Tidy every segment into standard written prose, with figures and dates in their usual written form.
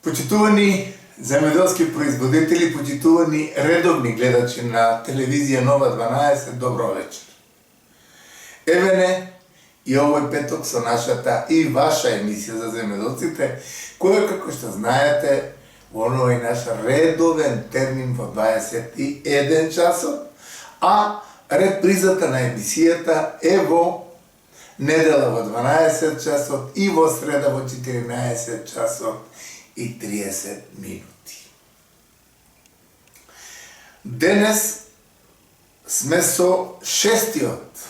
Почитувани земјоделски производители, почитувани редовни гледачи на телевизија Нова 12, добро вечер. Еве не и овој петок со нашата и ваша емисија за земјоделците, која, како што знаете, во овој наш редовен термин во 21 часот, а репризата на емисијата е во недела во 12 часот и во среда во 14 часот и 30 минути. Денес сме со шестиот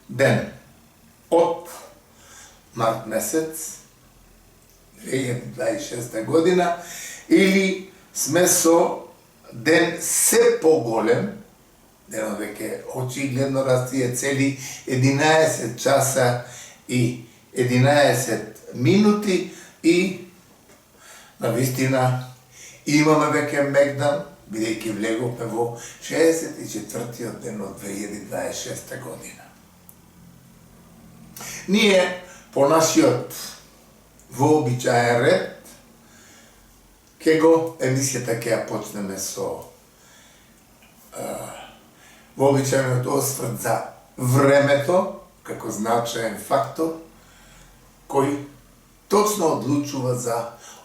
ден од март месец 2026 година, или сме со ден се поголем, денот веќе очигледно растие цели 11 часа и 11 минути и навистина имаме веќе мегдан, бидејќи влеговме во 64-тиот ден од 2026 година. Ние по нашиот вообичаен ред емисијата ќе ја почнеме со вообичаениот осврт за времето како значаен фактор кој точно одлучува за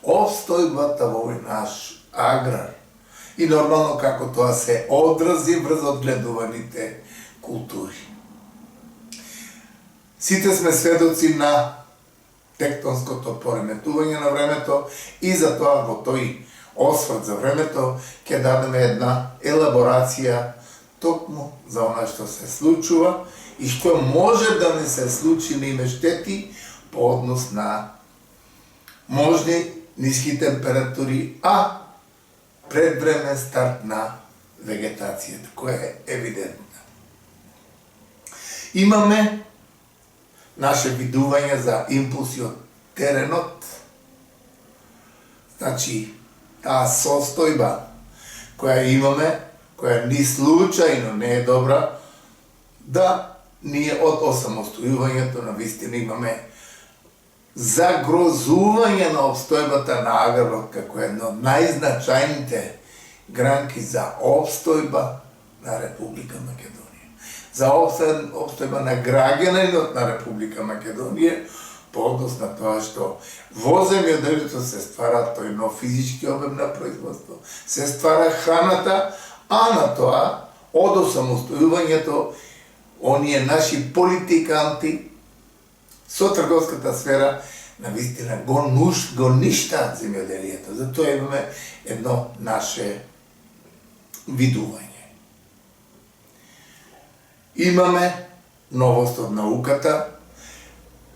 обстојбата во овој наш аграр и нормално како тоа се одрази врз одгледуваните култури. Сите сме сведоци на тектонското пореметување на времето и затоа во тој осврт за времето ќе дадеме една елаборација токму за она што се случува и што може да не се случи да име штети по однос на можни ниски температури, а предвремен старт на вегетацијата, која е евидентна. Имаме наше видување за импулси од теренот, значи таа состојба која имаме, која ни случајно не е добра, да ние од осамостојувањето на вистина имаме загрозување на обстојбата на аграрот како една од најзначајните гранки за обстојба на Република Македонија. За обстојба на граѓанинот на Република Македонија, по однос на тоа што во земјоделието се ствара тој нов физички обем на производство, се ствара храната, а на тоа од осамостојувањето оние наши политиканти со трговската сфера навистина го ништаат земјоделието. Затоа имаме едно наше видување. Имаме новост од науката,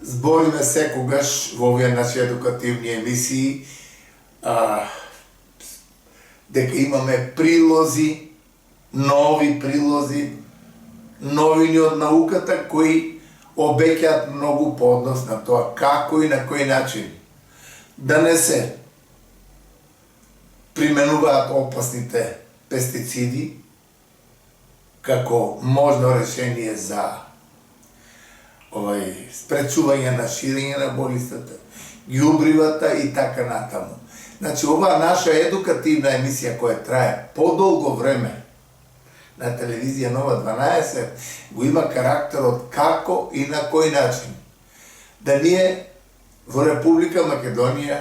збориме секогаш во овие наши едукативни емисии дека имаме прилози, новини од науката кои обеќаат многу по однос на тоа како и на кој начин да не се применуваат опасните пестициди како можно решение за спречување на ширење на болестите, ѓубривата и така натаму. Значи, оваа наша едукативна емисија која трае подолго време на телевизија Нова 12 го има карактерот како и на кој начин да ние во Република Македонија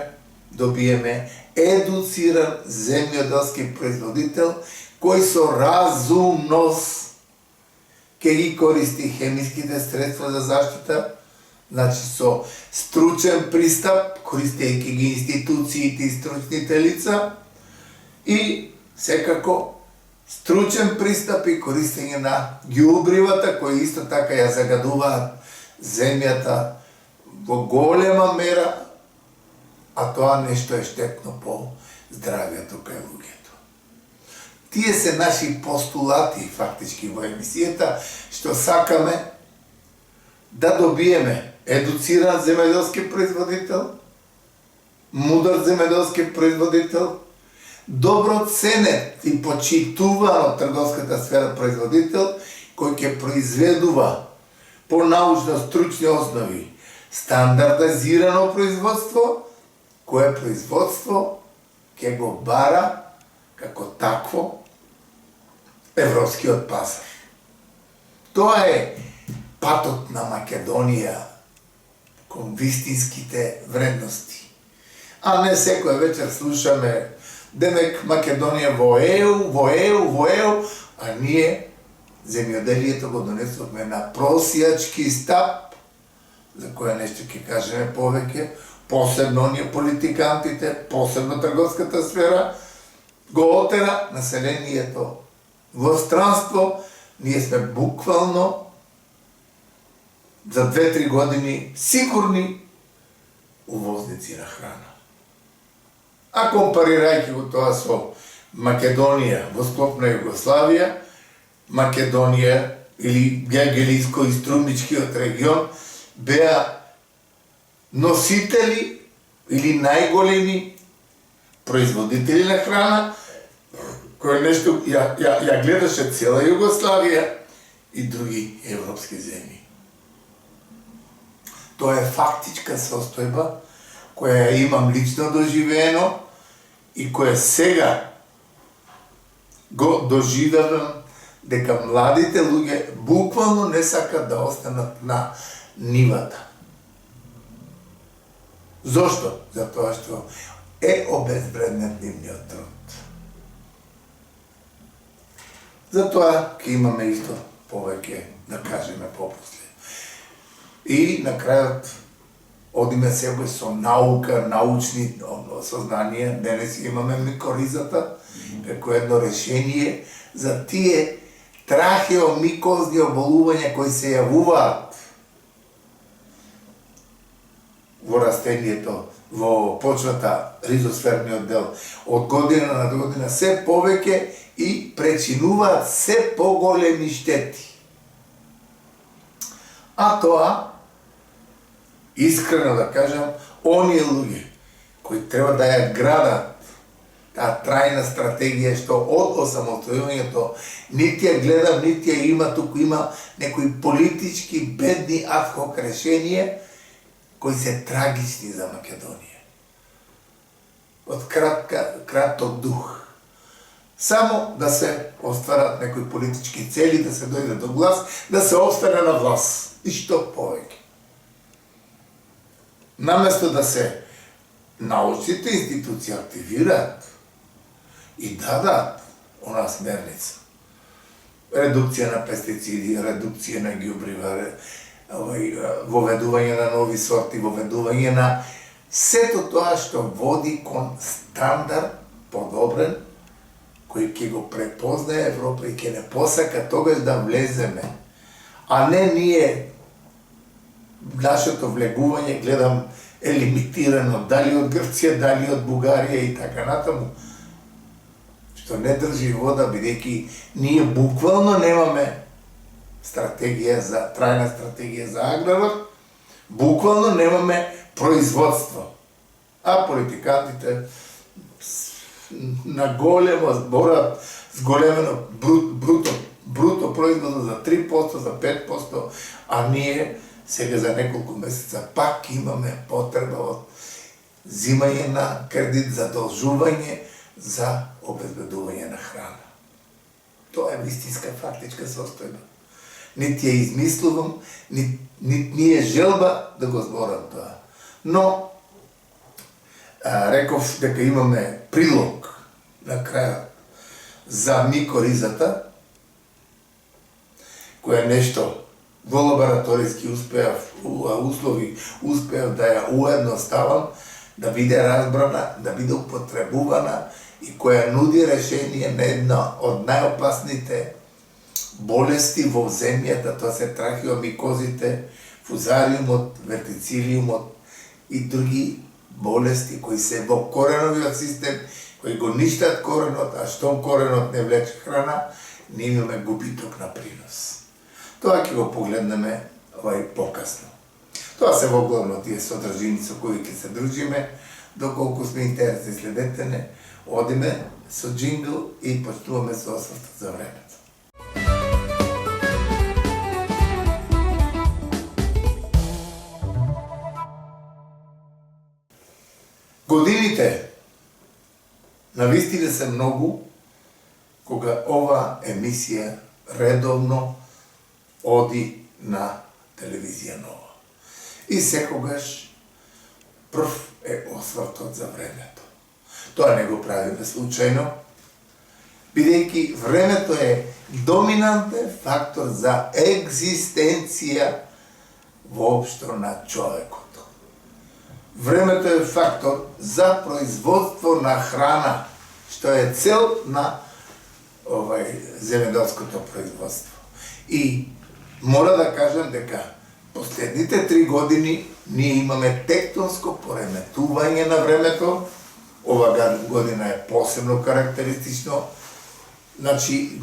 добиеме едуциран земјоделски производител кој со разумност ќе ги користи хемиските средства за заштита, значи со стручен пристап, користејќи ги институциите и стручните лица и секако стручен пристап и користење на ѓубривата кои исто така ја загадуваат земјата во голема мера, а тоа нешто е штетно по здравјето кај луѓето. Тие се наши постулати фактички во емисијата, што сакаме да добиеме едуциран земјоделски производител, мудар земјоделски производител, добро ценет и почитуван од трговската сфера производител, кој ќе произведува по научно-стручни основи стандардизирано производство кое производство ќе го бара како такво европскиот пазар. Тоа е патот на Македонија кон вистинските вредности. А не секоја вечер слушаме демек Македонија во ЕУ, а ние земјоделието го донесовме на просијачки стап, за која нешто ќе кажеме повеќе, посебно оние политикантите, посебно трговската сфера, го отера населението во странство. Ние сме буквално за 2-3 години сигурни увозници на храна. А компарирајќи го тоа со Македонија во склоп на Југославија, Македонија или Гегелиско и Струмичкиот регион беа носители или најголеми производители на храна, кој нешто ја гледаше цела Југославија и други европски земји. Тоа е фактичка состојба која ја имам лично доживено и која сега го доживевам, дека младите луѓе буквално не сакат да останат на нивата. Зошто? Затоа што е обезвреднет нивниот труд. Затоа ќе имаме исто повеќе да кажеме попосле. И на крајот одиме себе со наука, научни сознанија. Денес имаме микоризата како едно решение за тие трахеомикозни оболувања кои се јавуваат во растението, во почвата, ризосферниот дел, од година на година се повеќе и причинуваат се поголеми штети. А тоа, искрено да кажам, оние луѓе кои треба да ја градат таа трајна стратегија што од осамостојувањето нити ја гледам, нити ја има, туку има некои политички бедни адхок решенија кои се трагични за Македонија. Од краток дух. Само да се остварат некои политички цели, да се дојде до власт, да се остане на власт. И што повеќе. Наместо да се научните институции активираат и дадат она смерница. Редукција на пестициди, редукција на ѓубрива, воведување на нови сорти, воведување на сето тоа што води кон стандард подобрен, кој ќе го препознае Европа и ќе не посака тогаш да влеземе. А не ние, нашето влегување, гледам, е лимитирано, дали од Грција, дали од Бугарија и така натаму, што не држи вода, бидејќи ние буквално немаме стратегија за трајна стратегија за аграрот, буквално немаме производство. А политикантите на големо зборат зголемено бруто производот за 3%, за 5%, а ние сега за неколку месеца пак имаме потреба од зимање на кредит, задолжување за обезбедување на храна. Тоа е вистинска фактичка состојба. Нити ја измислувам, нити ми е желба да го зборам тоа. Но, реков дека имаме прилог на крајот за микоризата, која нешто во лабораториски услови успеав да ја уедноставам, да биде разбрана, да биде употребувана и која нуди решение на една од најопасните болести во земјата, тоа се трахеомикозите, фузариумот, вертицилиумот и други болести кои се во кореновиот систем, кои го ништат коренот, а штом коренот не влече храна, не имаме губиток на принос. Тоа ќе го погледнеме покасно. Тоа се во главно тие содржини со кои ќе се дружиме, доколку сме интересни, следете не, одиме со джингл и почнуваме со освртот за времето. Навистина се многу кога ова емисија редовно оди на телевизија Нова. И секогаш прв е освртот за времето. Тоа не го правиме случајно, бидејќи времето е доминантен фактор за екзистенција воопшто на човекот. Времето е фактор за производство на храна, што е цел на земеделското производство. И мора да кажам дека последните 3 години ние имаме тектонско пореметување на времето. Ова година е посебно карактеристично. Значи,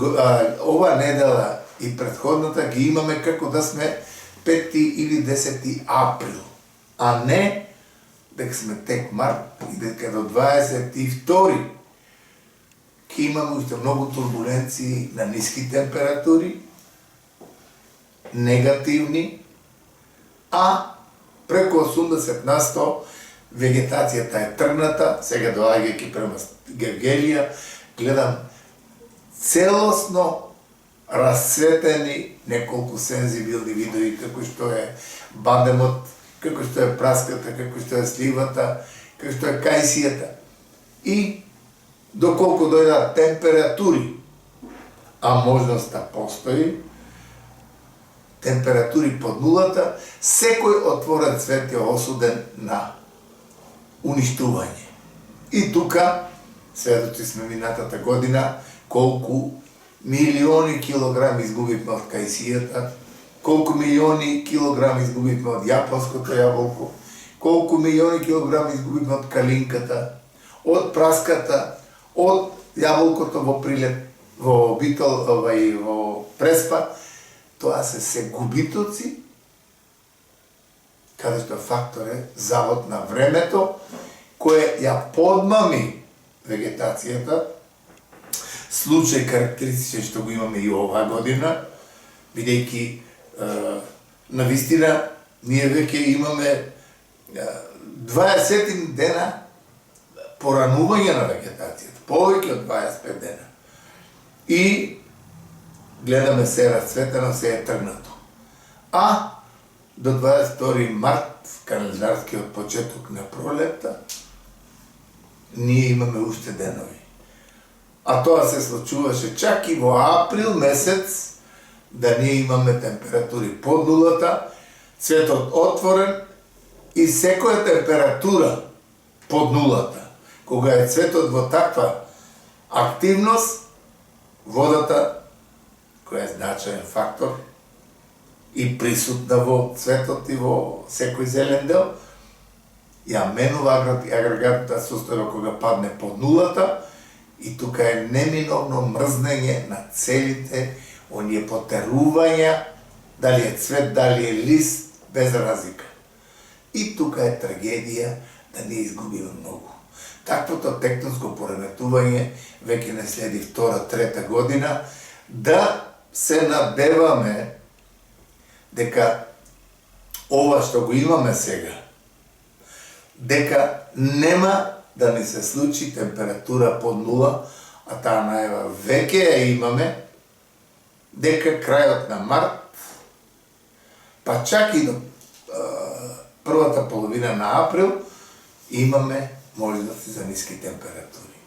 ова недела и предходната ги имаме како да сме 5 или 10 април, а не дека сме тек март и дека до 22 ќе имаме уште многу турбуленции на ниски температури, негативни, а преку 80% вегетацијата е тргната. Сега доаѓајќи према Гевгелија, гледам целосно расцветени неколку сензибилни видови, како што е бадемот, како што е праската, како што е сливата, како што е кајсијата. И доколку дојдат температури, а можноста постои, температури под нулата, секој отворен цвет е осуден на уништување. И тука, сведоци сме минатата година, колку милиони килограми изгубивме од кајсијата, колку милиони килограми изгубивме од јапонското јаболко, колку милиони килограми изгубивме од калинката, од праската, од јаболкото во прилет, во битол, во преспа. Тоа се губитоци, каде што фактор е завод на времето, кој ја подмами вегетацијата. Случај карактеристичен што го имаме и оваа година, бидејќи навистина ние веќе имаме 20 дена поранување на вегетацијата, повеќе од 25 дена. И гледаме се расцветено, се е тргнато. А до 22 март, календарскиот почеток на пролетта, ние имаме уште денови. А тоа се случуваше чак и во април месец, да ние имаме температури под нулата, цветот отворен и секоја температура под нулата. Кога е цветот во таква активност, водата, која е значаен фактор и присутна во цветот и во секој зелен дел, ја менува агрегатната состојба кога падне под нулата и тука е неминовно мрзнење на целите оние потерувања, дали е цвет, дали е лист, без разлика. И тука е трагедија да не изгубиме многу. Таквото тектонско пореметување веќе не следи 2-3 година, да се надеваме дека ова што го имаме сега, дека нема да ни се случи температура под нула, а таа најава веќе ја имаме, дека крајот на март, па чак и до првата половина на април, имаме можности за ниски температури.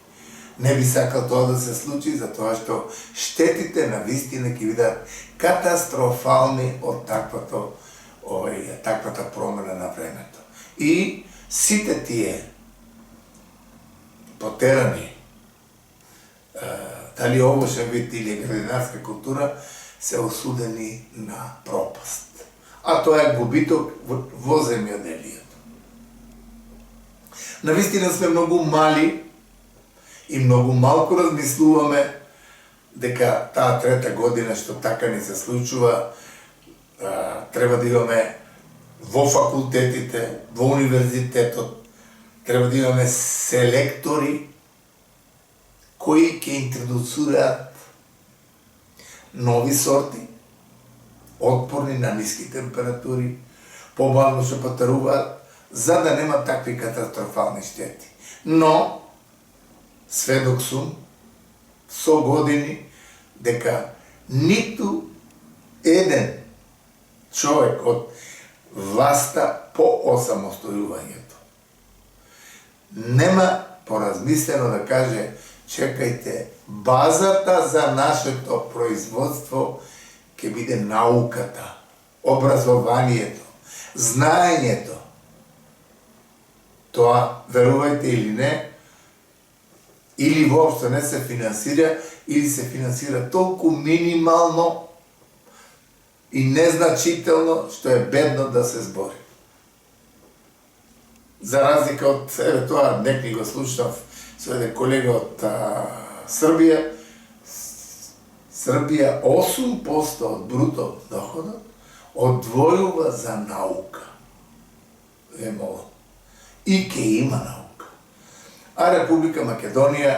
Не би сакал тоа да се случи, затоа што штетите на вистина ќе бидат катастрофални од таквата промена на времето. И сите тие потерани, дали овошен вид или градинарска култура, се осудени на пропаст. А тоа е губиток во земјоделието. Навистина сме многу мали и многу малку размислуваме дека таа трета година што така ни се случува, треба да имаме во факултетите, во универзитетот, треба да имаме селектори кои ќе интродуцираат нови сорти, отпорни на ниски температури, помалку се потеруваат, за да нема такви катастрофални штети. Но, сведок сум со години дека ниту еден човек од власта по осамостојувањето нема поразмислено да каже чекајте, базата за нашето производство ќе биде науката, образованието, знаењето. Тоа, верувајте или не, или воопшто не се финансира, или се финансира толку минимално и незначително, што е бедно да се збори. За разлика од, тоа некој го слушав со еден колега од Србија, Србија 8% од бруто доходот одвојува за наука. И ке има наука. А Република Македонија,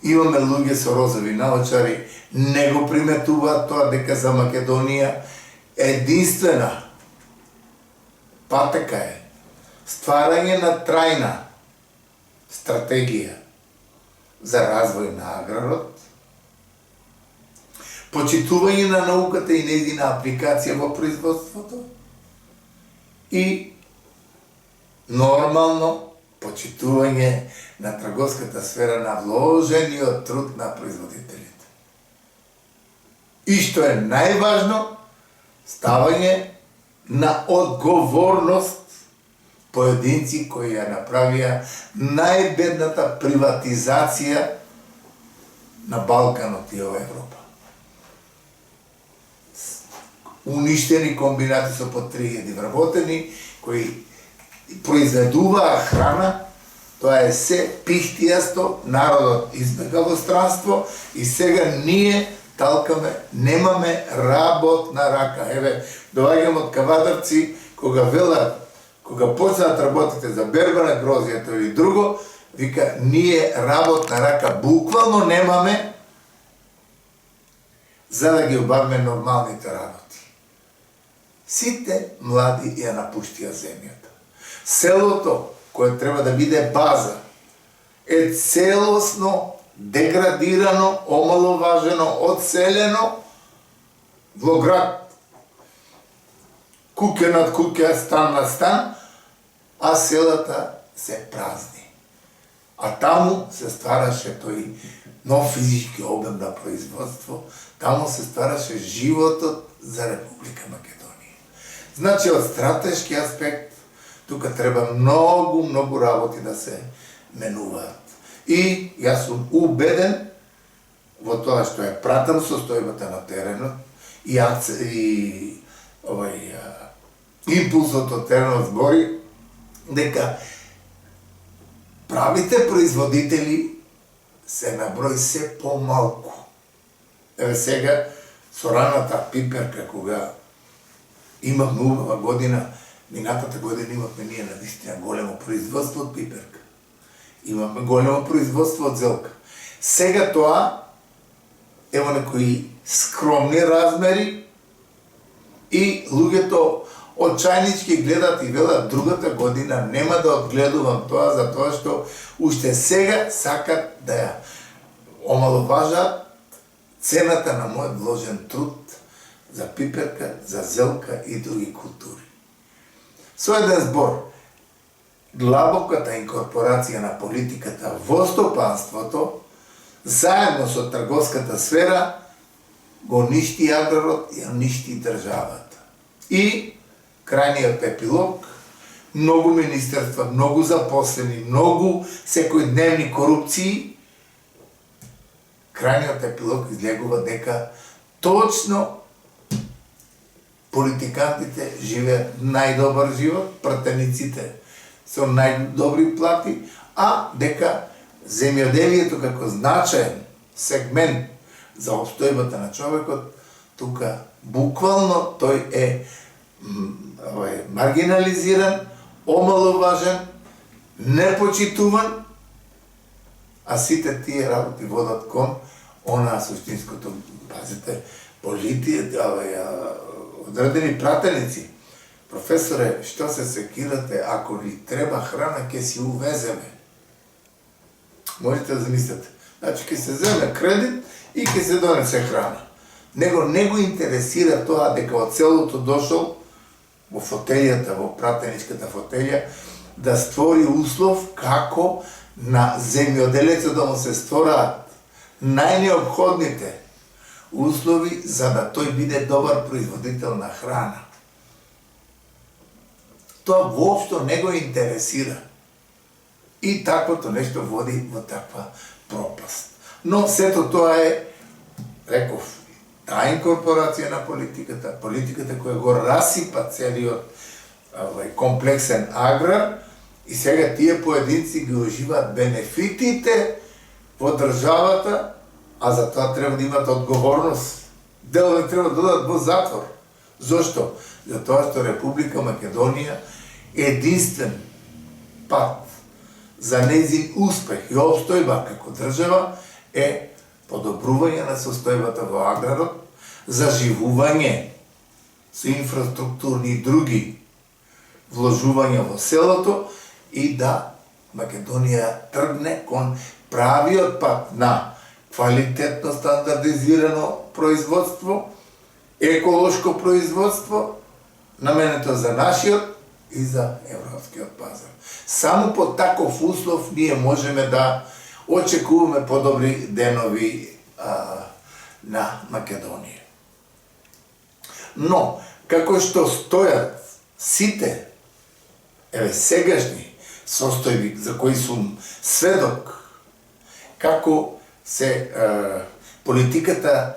имаме луѓе со розови наочари, не го приметуваат тоа дека за Македонија единствена патека е стварање на трајна стратегија за развој на аграрот, почитување на науката и нејзина апликација во производството и нормално почитување на трговската сфера на вложениот труд на производителите. И што е најважно, ставање на одговорност поединци кои ја направија најбедната приватизација на Балканот и ова Европа. Уништени комбинати со по 3000 вработени, кои произведуваа храна, тоа е се пихтијасто, народот избега во странство и сега ние талкаме, немаме работна рака. Еве, доаѓам од кавадарци, кога почнат работите за берба на грозијето или друго, вика, ние работна рака буквално немаме за да ги обавиме нормалните работи. Сите млади ја напуштија земјата. Селото, кое треба да биде база, е целосно деградирано, омаловажено, одселено во град. Куќе над куќе, стан над стан, а селата се празни. А таму се ствараше тој нов физички обем на производство, таму се ствараше животот за Република Македонија. Значи, од стратешки аспект, тука треба многу работи да се менуваат. И јас сум убеден во тоа што ја пратам состојбата на теренот и импулсот од теренот збори дека правите производители се на број се помалку. Еве сега со раната пиперка кога имавме убава година, минатата година имавме ние на вистина големо производство од пиперка. Имавме големо производство од зелка. Сега тоа е во некои скромни размери и луѓето очајнички гледат и велат другата година нема да одгледувам тоа за тоа што уште сега сакат да ја омаловажат цената на мојот вложен труд за пиперка, за зелка и други култури. Со еден збор, длабоката инкорпорација на политиката во стопанството, заедно со трговската сфера, го ништи аграрот и ништи државата. И крајниот епилог, многу министерства, многу запослени, многу секојдневни корупции, крајниот епилог излегува дека точно политикантите живеат најдобар живот, пратениците со најдобри плати, а дека земјоделието како значаен сегмент за обстојбата на човекот, тука буквално тој е маргинализиран, омаловажен, непочитуван, а сите тие работи водат кон она суштинското, пазите, одредени пратеници. Професоре, што се секирате, ако ни треба храна, ќе си увеземе. Можете да замислите. Значи, ќе се земе кредит и ќе се донесе храна. Него не го интересира тоа дека од селото дошол во фотелјата, во пратеничката фотелја, да створи услов како на земјоделецот да му се створат најнеопходните услови за да тој биде добар производител на храна. Тоа воопшто не го интересира. И таквото нешто води во таква пропаст. Но сето тоа е, реков, таа инкорпорација на политиката, политиката која го расипа целиот комплексен аграр, и сега тие поединци ги уживаат бенефитите во државата, а за тоа треба да имат одговорност. Делови треба да додат во затвор. Зошто? Затоа што Република Македонија единствен пат за нејзин успех и обстојба како држава е подобрување на состојбата во аграрот, заживување со инфраструктурни и други вложувања во селото и да Македонија тргне кон правиот пат на квалитетно стандардизирано производство, еколошко производство, наменето за нашиот и за европскиот пазар. Само по таков услов ние можеме да очекуваме подобри денови на Македонија. Но, како што стојат сите сегашни состојби за кои сум сведок, како се политиката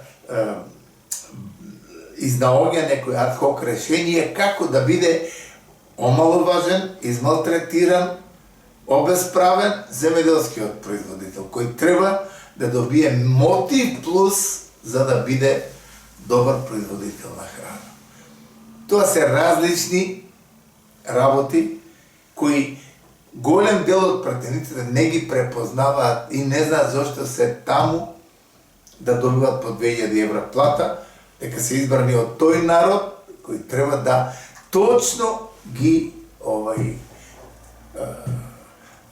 изнаоѓа некој адхок решение како да биде омаловажен, измалтретиран, обесправен земјоделскиот производител, кој треба да добие мотив плюс за да биде добар производител на храна. Тоа се различни работи кои голем дел од пратениците не ги препознаваат и не знаат зошто се таму да добиват по 2000 евра плата, дека се избрани од тој народ кој треба да точно ги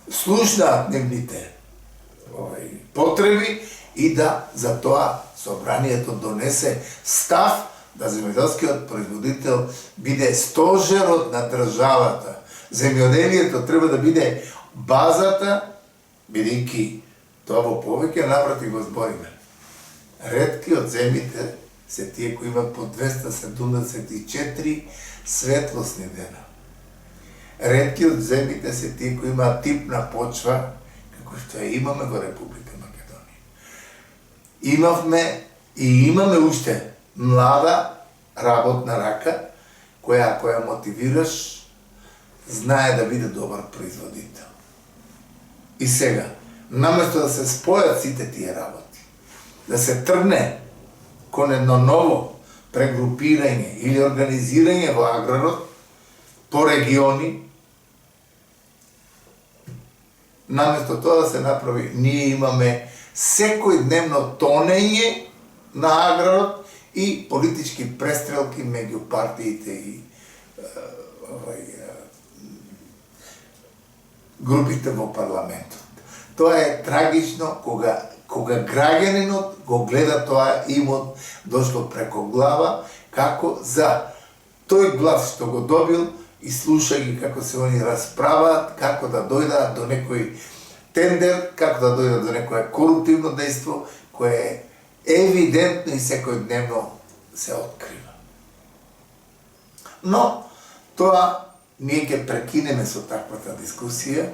слушнаат нивните потреби и да за тоа собранието донесе став да земјоделскиот производител биде стожерот на државата. Земјоделието треба да биде базата, бидејќи тоа во повеќе наврати го збориме. Ретки од земите се тие кои имат по 274 светлосни дена. Ретки од земите се тие кои имаат тип на почва, како што ја имаме во Република Македонија. Имавме и имаме уште млада работна рака, која ако ја мотивираш, знае да биде добар производител. И сега, наместо да се спојат сите тие работи, да се тргне кон едно ново прегрупирање или организирање во аграрот по региони, наместо тоа да се направи, ние имаме секојдневно тонење на аграрот и политички престрелки меѓу партиите и групите во парламентот. Тоа е трагично кога граѓанинот го гледа тоа и му дошло преко глава, како за тој глас што го добил и слуша ги како се они расправаат, како да дојдат до некој тендер, како да дојдат до некое коруптивно дејство, кое е евидентно и секојдневно се открива. Но, тоа ние ќе прекинеме со таквата дискусија,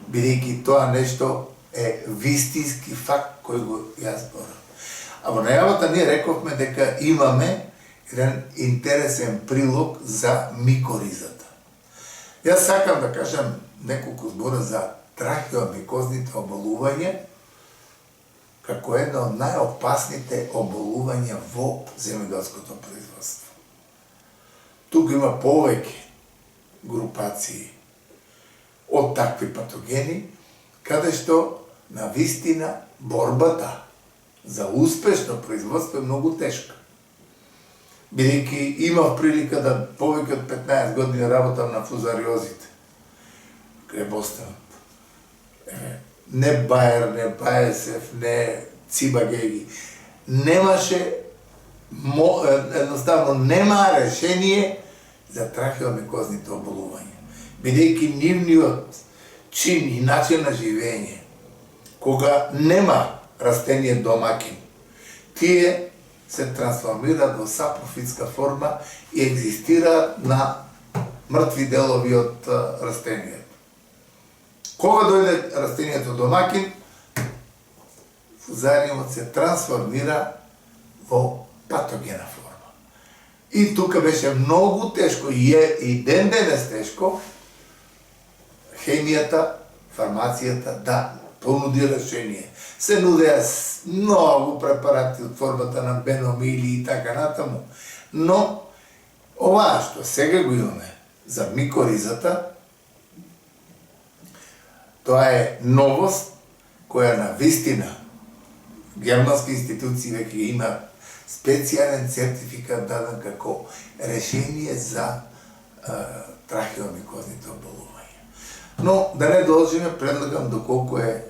бидејќи тоа нешто е вистински факт кој го јас зборам. А во најавата ние рековме дека имаме еден интересен прилог за микоризата. Јас сакам да кажам неколку збора за трахеомикозните оболувања, како една од најопасните оболувања во земјоделското производство. Тука има повеќе групации од такви патогени, каде што на вистина борбата за успешно производство е многу тешка. Бидејќи имав прилика да повеќе од 15 години работам на фузариозите, кај Бостанот. не Баер, не Баесев, не Цибагеги. Немаше, едноставно нема решение за трахеомикозните оболувања. Бидејќи нивниот чин и начин на живење, кога нема растение домакин, тие се трансформираат во сапрофитска форма и екзистираат на мртви делови од растенијето. Кога дојде растенијето домакин, фузариумот се трансформира во патогена форма. И тука беше многу тешко, и е и ден денес тешко, хемијата, фармацијата да понуди решение. Се нудеа многу препарати од формата на беномили и така натаму, но оваа што сега го имаме за микоризата, тоа е новост која на вистина германски институции веќе има специјален сертификат даден како решение за трахеомикозните оболувања. Но да не должиме, предлагам доколку е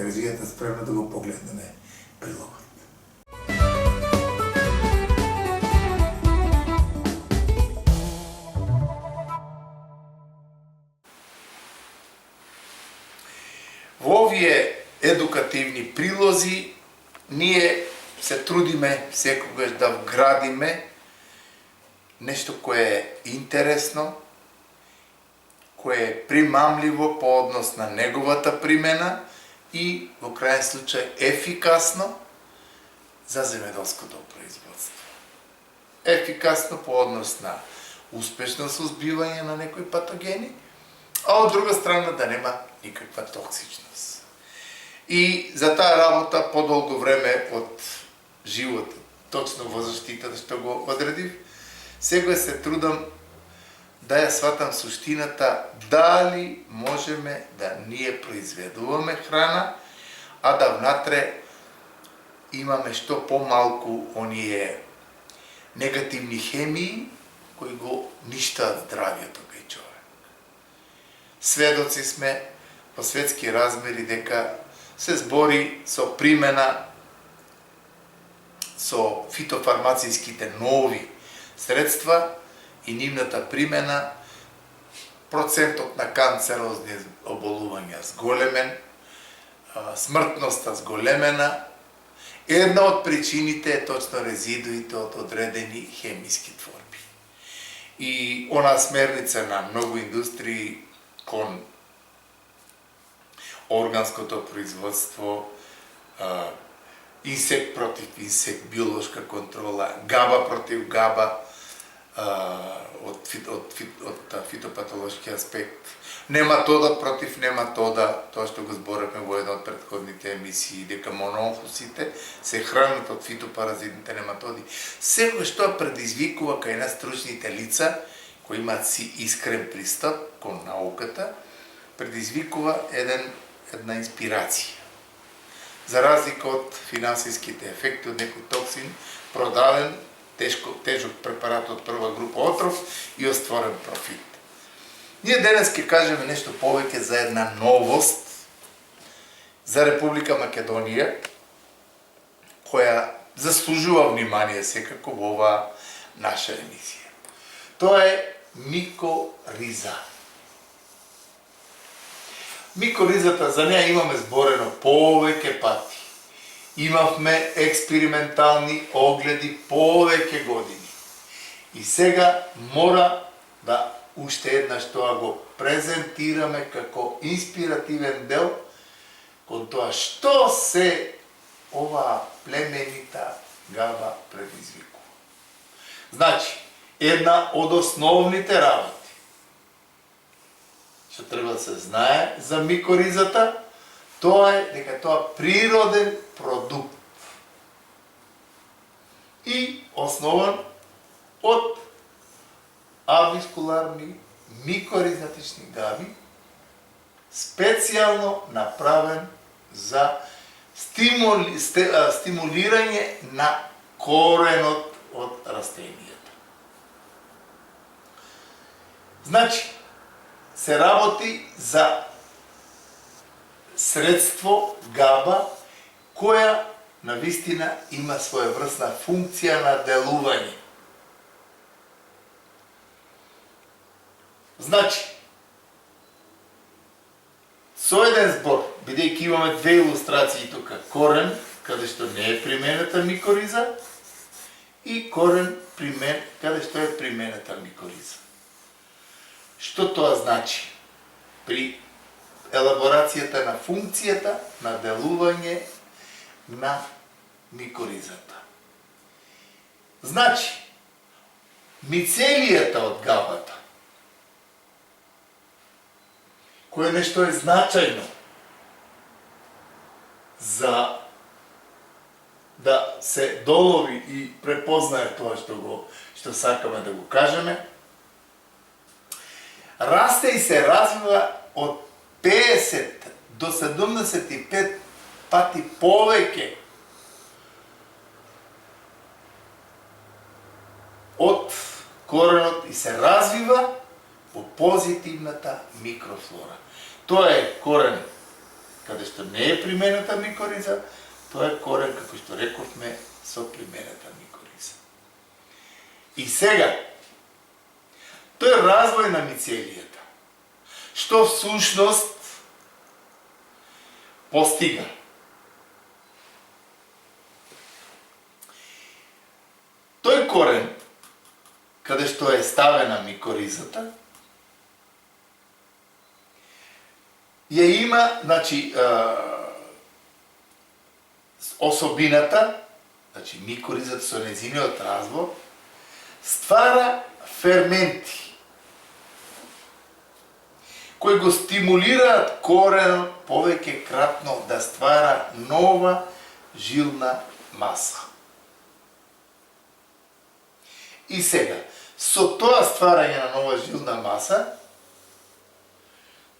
режијата спремна да го погледнеме прилогот. Во овие едукативни прилози ние се трудиме секогаш да вградиме нешто кое е интересно, кое е примамливо по однос на неговата примена и во крајен случај ефикасно за земјоделското производство. Ефикасно по однос на успешно сузбивање на некои патогени, а од друга страна да нема никаква токсичност. И за таа работа подолго време од животот, точно во заштитата што го одредив, сега се трудам да ја сватам суштината дали можеме да ние произведуваме храна, а да внатре имаме што помалку оние негативни хемии кои го ништаат здравието кај човек. Сведоци сме по светски размери дека се збори со примена со фитофармацијските нови средства и нивната примена, процентот на канцерозни оболувања зголемен, смртноста зголемена. Една од причините е точно резидуите од одредени хемиски творби. И она смерница на многу индустрии кон органското производство, инсект против инсект, биолошка контрола, габа против габа, од фитопатолошки аспект, нематода против нематода, тоа што го зборевме во една од претходните емисии, дека монофусите се хранат од фитопаразитните нематоди. Секој што предизвикува кај нас стручните лица, кои имаат си искрен пристап кон науката, предизвикува една инспирација. За разлика од финансиските ефекти од некој токсин, продаден тежок препарат од прва група отров и остварен профит. Ние денес ќе кажеме нешто повеќе за една новост за Република Македонија, која заслужува внимание секако во оваа наша емисија. Тоа е микориза. Микоризата, за неја имаме зборено повеќе пати. Имавме експериментални огледи повеќе години. И сега мора да уште еднаш тоа го презентираме како инспиративен дел кон тоа што се оваа племенита габа предизвикува. Значи, една од основните работи што треба да се знае за микоризата, тоа е дека тоа природен продукт и основан од авискуларни микоризатични габи, специјално направен за стимулирање на коренот од растенијата. Значи, се работи за средство, габа, која навистина има своеврсна функција на делување. Значи, со еден збор, бидејќи имаме две илустрации тука, корен, каде што не е применета микориза, и корен, каде што е применета микориза. Што тоа значи? При елаборацијата на функцијата на делување на микоризата. Значи, мицелијата од габата, кое нешто е значајно за да се долови и препознае тоа што сакаме да го кажеме, расте и се развива од 50 до 75 пати повеќе од коренот и се развива по позитивната микрофлора. Тоа е корен каде што не е применета микориза, тоа е корен, како што рековме, со применета микориза. И сега, тој е развој на мицелијата, што всушност постига. Тој корен, каде што е ставена микоризата, ја има, значи, особината, значи микоризата со нејзиниот развор, ствара ферменти, кои го стимулираат коренот повеќе кратно да ствара нова жилна маса. И сега, со тоа стварање на нова жилна маса,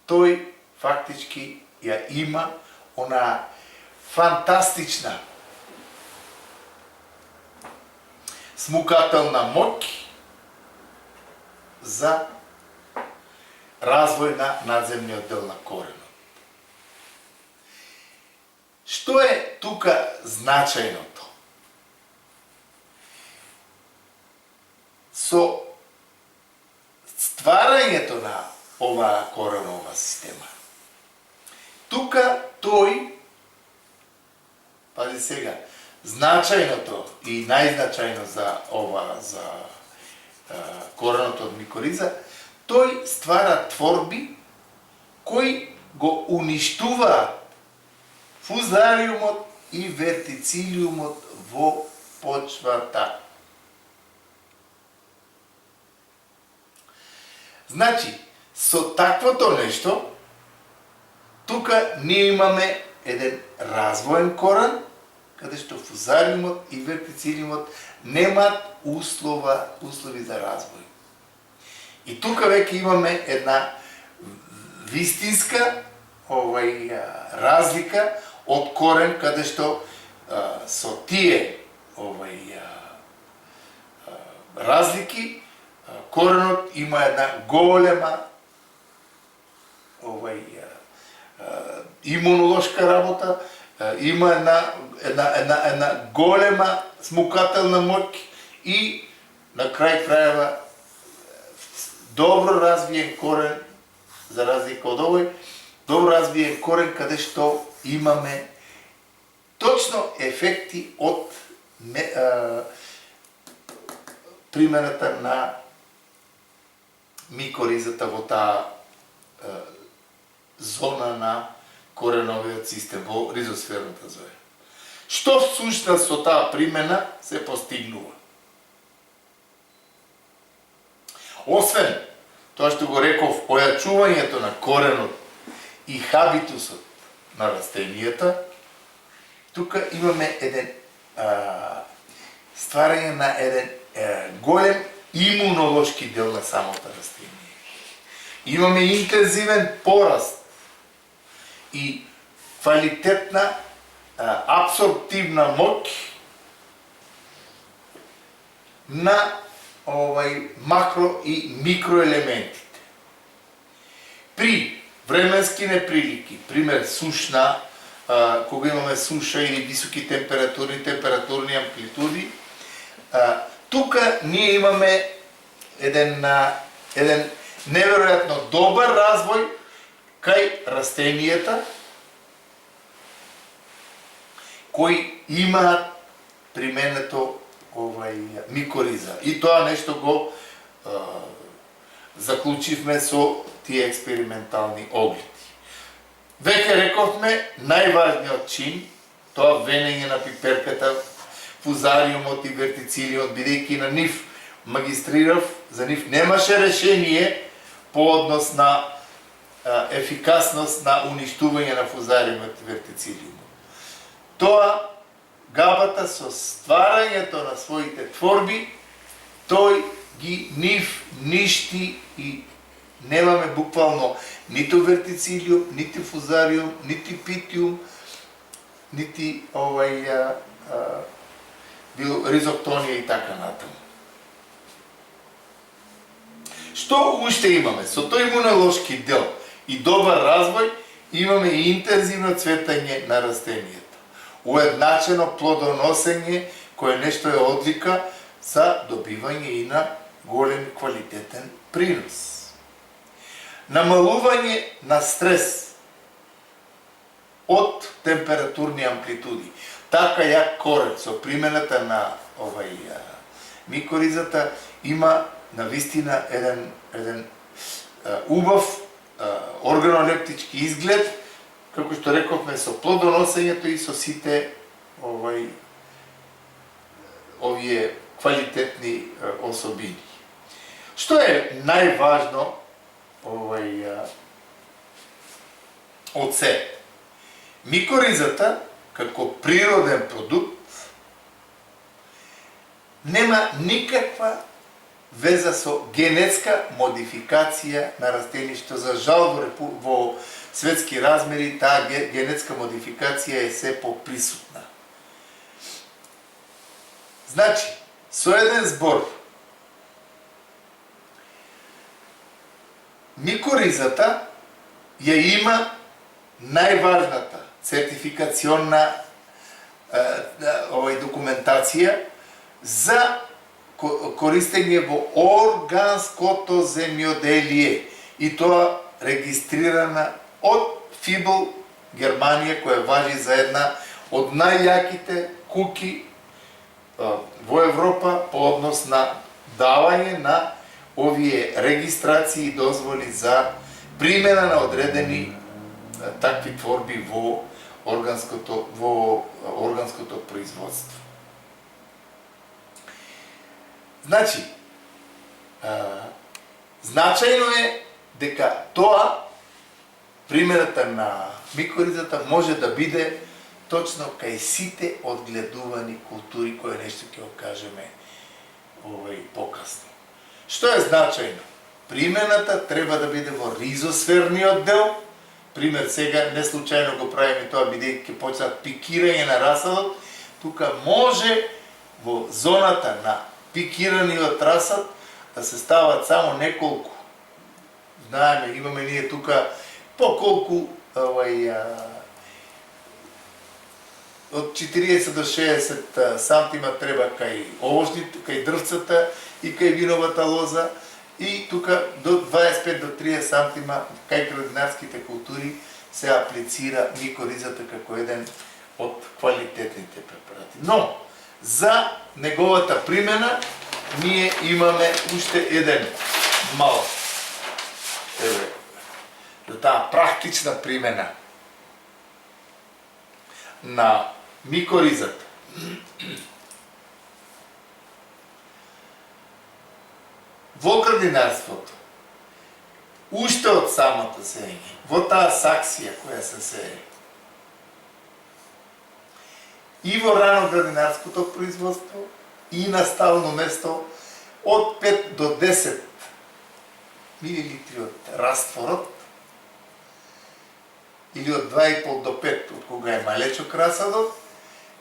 тој фактички ја има она фантастична смукателна моќ за развој на надземниот дел на коренот. Што е тука значајното? Со стварањето на оваа коренова система, тука тој, пази сега, значајното и најзначајно за коренот од микориза, тој ствара творби кои го уништуваат фузариумот и вертицилиумот во почвата. Значи, со таквото нешто, тука ние имаме еден развоен корен, каде што фузариумот и вертицилиумот немаат услови за развој. И тука веќе имаме една вистинска разлика од корен, каде што со тие разлики коренот има една голема имунолошка работа, има една голема смукателна моќ и на крај крајава добро развиен корен, за разлика од овој, добро развиен корен каде што имаме точно ефекти од примената на микоризата во таа зона на кореновиот систем, во ризосферната зона. Што всушност со таа примена се постигнува? Освен тоа што го реков, ојачувањето на коренот и хабитусот на растенијата, тука имаме еден стварање на еден голем имунолошки дел на самото растение. Имаме интензивен пораст и квалитетна абсорптивна моќ на макро и микроелементите. При временски неприлики, пример сушна, кога имаме суша или високи температурни амплитуди, тука ние имаме еден неверојатно добар развој кај растенијата кои имаат применето микориза. И тоа нешто го заклучивме со тие експериментални огледи. Веќе рековме, најважниот чин, тоа венење на пиперката, фузариумот и вертицилиот, бидејќи на нив магистрирав, за нив немаше решение по однос на ефикасност на уништување на фузариумот и вертицилиумот. Тоа, габата со стварањето на своите творби, тој ги нив ништи и немаме буквално ниту вертицилиум, нити фузариум, нити питиум, нити ризоктонија и така натаму. Што уште имаме? Со тој имунолошки дел и добар развој имаме и интензивно цветање на растенијата. Уедначено плодоносење, кое нешто е одлика за добивање и на голем квалитетен принос. Намалување на стрес од температурни амплитуди. Така ја корен со примената на микоризата има навистина еден убав органолептички изглед, како што рековме, со плодоносењето и со сите овие квалитетни особини. Што е најважно од се? Микоризата, како природен продукт, нема никаква веза со генетска модификација на растеништо. За жал во светски размери таа генетска модификација е се поприсутна. Значи, со еден збор, микоризата ја има најважната сертификационна документација за користење во органското земјоделие, и тоа регистрирана од ФИБЛ Германија, која важи за една од најјаките куки во Европа по однос на давање на овие регистрации и дозволи за примена на одредени такви творби во органското производство. Значи, значајно е дека тоа, примената на микоризата може да биде точно кај сите одгледувани култури, кои нешто ќе го кажеме покасно. Што е значајно? Примената треба да биде во ризосферниот дел. Пример, сега не случајно го правиме тоа, бидејќи ќе почнат пикирање на расадот. Тука може во зоната на пикираниот расад да се стават само неколку. Знаеме, имаме ние тука по колку од 40 до 60 сантима треба кај овошните, кај дрвцата и кај виновата лоза, и тука до 25 до 30 сантима кај градинарските култури се аплицира микоризата како еден од квалитетните препарати. Но, за неговата примена, ние имаме уште еден мал, за таа практична примена на микоризата. Во градинарството, уште од самото сеење, во таа саксија која се сее, и во рано градинарското производство, и на стално место, од 5 до 10 милилитри од растворот, или од 2,5 до 5, од кога е малечок расадот,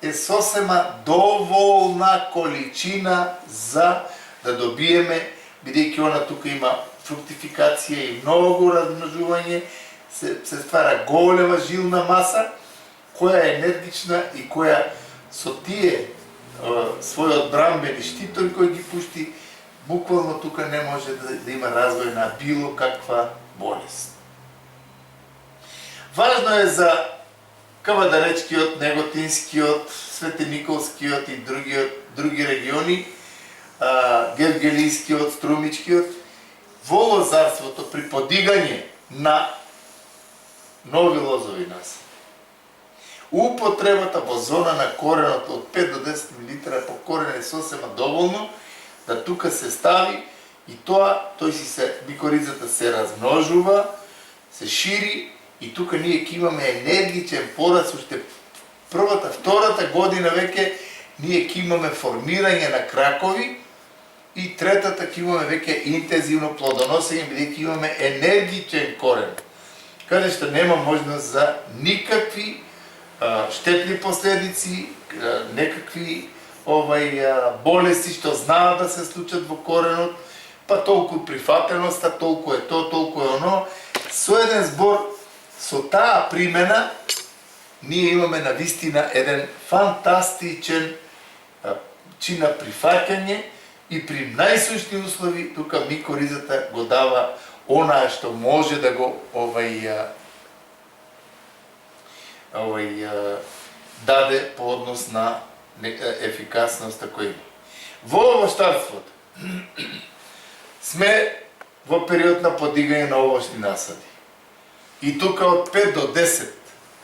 е сосема доволна количина за да добиеме, бидејќи она тука има фруктификација и многу размножување, се ствара голема жилна маса, која е енергична и која со тие своји одбранбени штитови кои ги пушти, буквално тука не може да има развој на било каква болест. Важно е за Кавадаречкиот, Неготинскиот, Светениколскиот и други региони, Гевгелискиот, Струмичкиот, во лозарството при подигање на нови лозови насади. Употребата во зона на коренот од 5 до 10 мл по корен е сосема доволно да тука се стави и микоризата се размножува, се шири и тука ние ќе имаме енергичен пораст, уште првата, втората година веќе ние ќе имаме формирање на кракови и третата ќе имаме веќе интензивно плодоносење, бидејќи имаме енергичен корен, каде што нема можност за никакви штетни последици, некакви болести што знаат да се случат во коренот, па толку прифатеноста, толку е то, толку е оно. Со еден збор, со таа примена, ние имаме навистина еден фантастичен чин на прифаќање и при најсушни услови тука микоризата го дава онаа што може да го даде по однос на ефикасноста која има. Во овоштарството сме во период на подигање на овошни насади. И тука од 5 до 10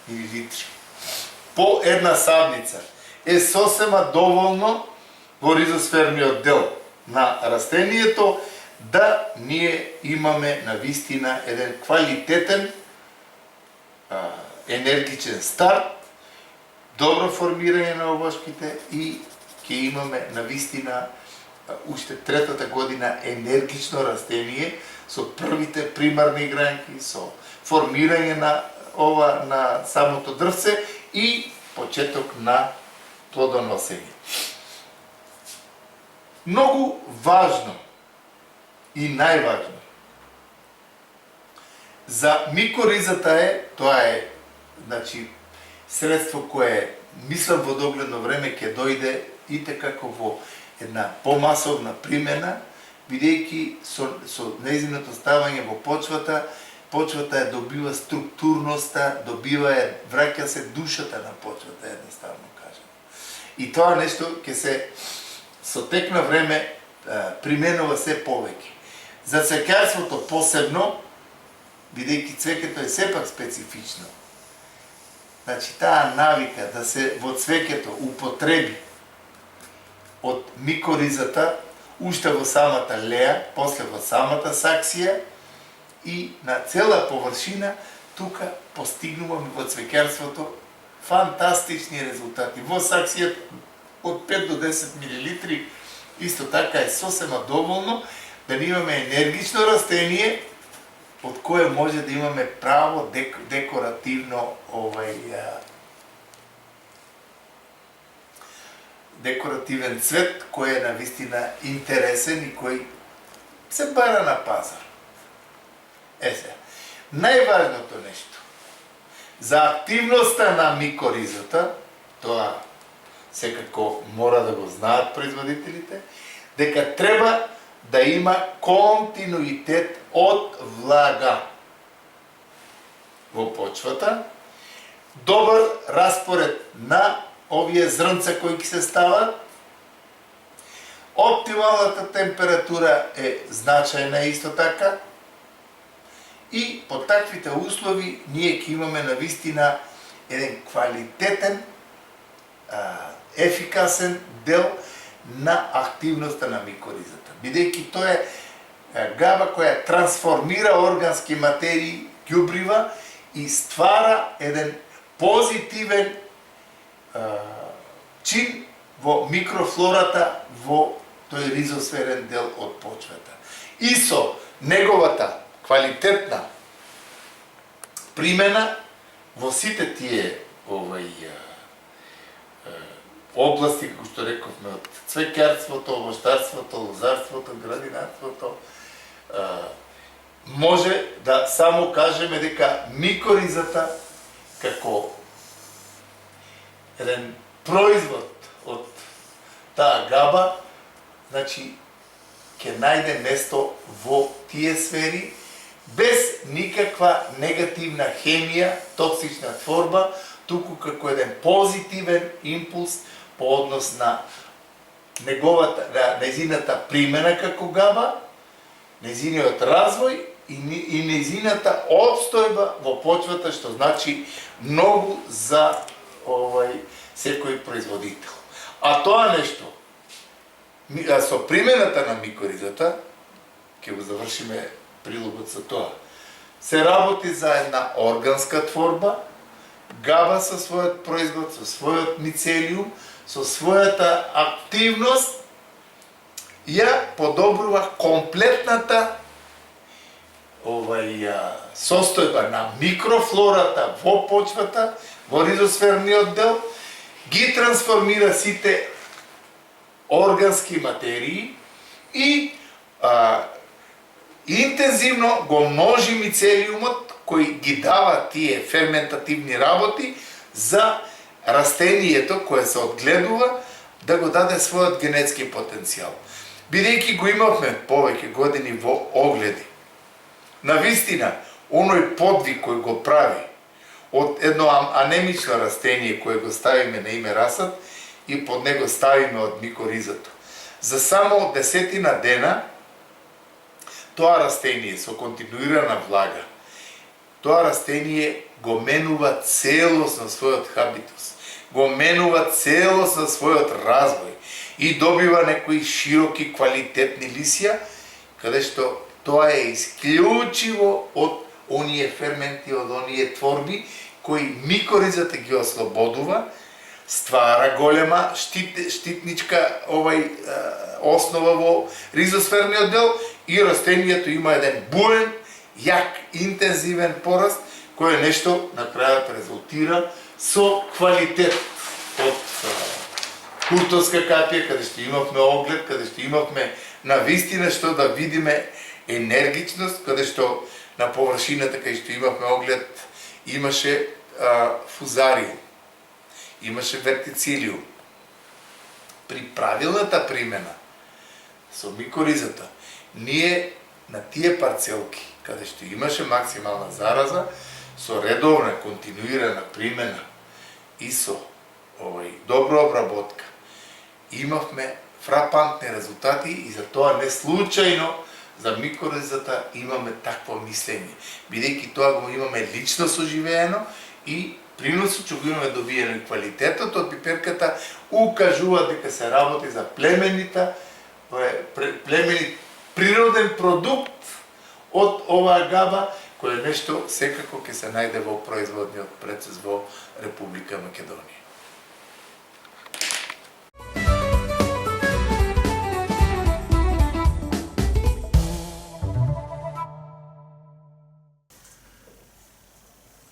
мл по една садница е сосема доволно во ризосферниот дел на растението да ние имаме навистина еден квалитетен енергичен старт, добро формирање на овошките и ќе имаме навистина уште третата година енергично растение со првите примарни гранки, со формирање на самото дрвце и почеток на плодоносење. Многу важно и најважно за микоризата тоа е средство кое, мислам, во догледно време ќе дојде и како во една помасовна примена, бидејќи со нејзиното ставање во почвата ја добива структурноста, враќа се душата на почвата, едноставно кажем. И тоа нешто ќе се со тек на време применува се повеќе. За цвеќарството посебно, бидејќи цвеќето е сепак специфично, таа навика да се во цвеќето употреби од микоризата уште во самата леа, после во самата саксија и на цела површина, тука постигнуваме во цвеќарството фантастични резултати. Во саксијата од 5 до 10 мл исто така е сосема доволно да имаме енергично растение од кое може да имаме право декоративно декоративен цвет кој е навистина интересен и кој се бара на пазар. Најважното нешто за активноста на микоризата, тоа секако мора да го знаат производителите, дека треба да има континуитет од влага во почвата, добар распоред на овие зрнца кои ќе се стават, оптималната температура е значајна исто така и по таквите услови ние ќе имаме навистина еден квалитетен, ефикасен дел на активноста на микоризата. Бидејќи тоа е габа која трансформира органски материи, ѓубрива и ствара еден позитивен чин во микрофлората во тој ризосферен дел од почвата. И со неговата квалитетна примена во сите тие области, како што рековме, од цвеќарството, овоштарството, лозарството, градинарството, може да само кажеме дека микоризата како еден производ од таа габа, значи ќе најде место во тие сфери без никаква негативна хемија, токсична творба, туку како еден позитивен импулс по однос на нејзината примена како габа, нејзиниот развој и нејзината обстојба во почвата, што значи многу за секој производител. А тоа нешто, со примената на микоризата, ќе го завршиме прилогот со тоа, се работи за една органска творба, габа со својот производ, со својот мицелиум, со својата активност, ја подобрува комплетната состојба на микрофлората во почвата, во ризосферниот дел, ги трансформира сите органски материи и интензивно го множи мицелиумот кој ги дава тие ферментативни работи за растението кое се одгледува да го даде својот генетски потенцијал. Бидејќи го имавме повеќе години во огледи, навистина, оној подвиг кој го прави од едно анемично растение кое го ставиме на име расад и под него ставиме од микоризато. За само 10 дена тоа растение со континуирана влага, тоа растение го менува целосно својот хабитус, го менува целосно својот развој и добива некои широки квалитетни лисја, каде што тоа е исклучиво од оние ферменти, од оние творби кои микоризата ги ослободува, ствара голема штитничка основа во ризосферниот дел и растението има еден буен, јак, интензивен пораст, кој е нешто на крајот резултира со квалитет од куртовска капија, каде што имавме оглед, каде што имавме навистина што да видиме енергичност, каде што на површината кај што имавме оглед имаше фузариум, имаше вертицилиум. При правилната примена со микоризата, ние на тие парцелки, каде што имаше максимална зараза, со редовна, континуирана примена и со добра обработка, имавме фрапантни резултати и за тоа не случајно за микоризата имаме такво мислење, бидејќи тоа го имаме лично соживеено и приносот што го имаме добиено и квалитетот од пиперката укажува дека се работи за племенит природен продукт од оваа габа, кој е нешто секако ќе се најде во производниот процес во Република Македонија.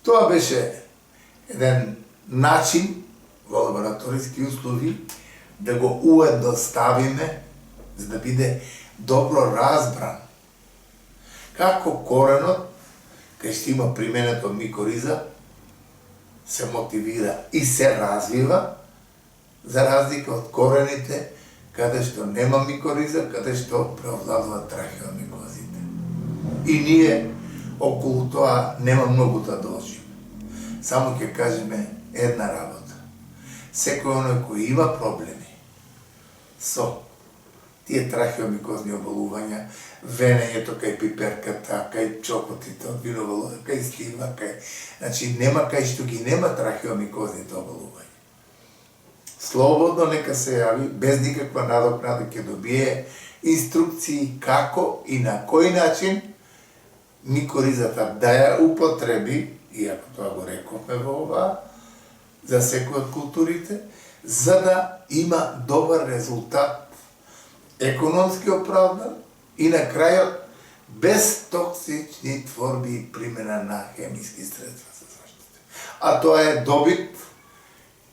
Тоа беше еден начин во лабораториски услови да го уедноставиме, за да биде добро разбран како коренот, кај што има применето микориза, се мотивира и се развива, за разлика од корените, каде што нема микориза, каде што преовладува трахеомикозите. И ние околу тоа нема многу да должиме. Само ќе кажеме една работа. Секој оној кој има проблеми со тие трахеомикозни оболувања, венењето кај пиперката, кај чокотите од виновало, кај слива, значи нема кај што ги нема трахеомикозните оболувања. Слободно нека се јави, без никаква надокнада ќе добие инструкции како и на кој начин микоризата да ја употреби, иако тоа го рековме во ова, за секој од културите, за да има добар резултат, економски оправдан и на крајот без токсични творби и примена на хемиски средства за заштита. А тоа е добит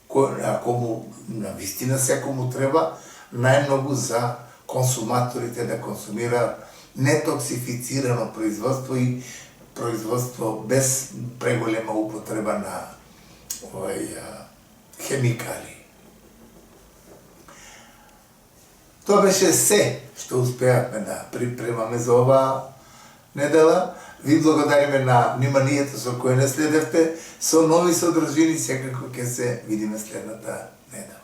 кој, ако му навистина секому треба, најмногу за консуматорите да консумираат нетоксифицирано производство и производство без преголема употреба на хемикали. Тоа беше се што успеавме да припремаме за оваа недела. Ви благодариме на вниманието со кое не следевте. Со нови содржини секако ќе се видиме следната недела.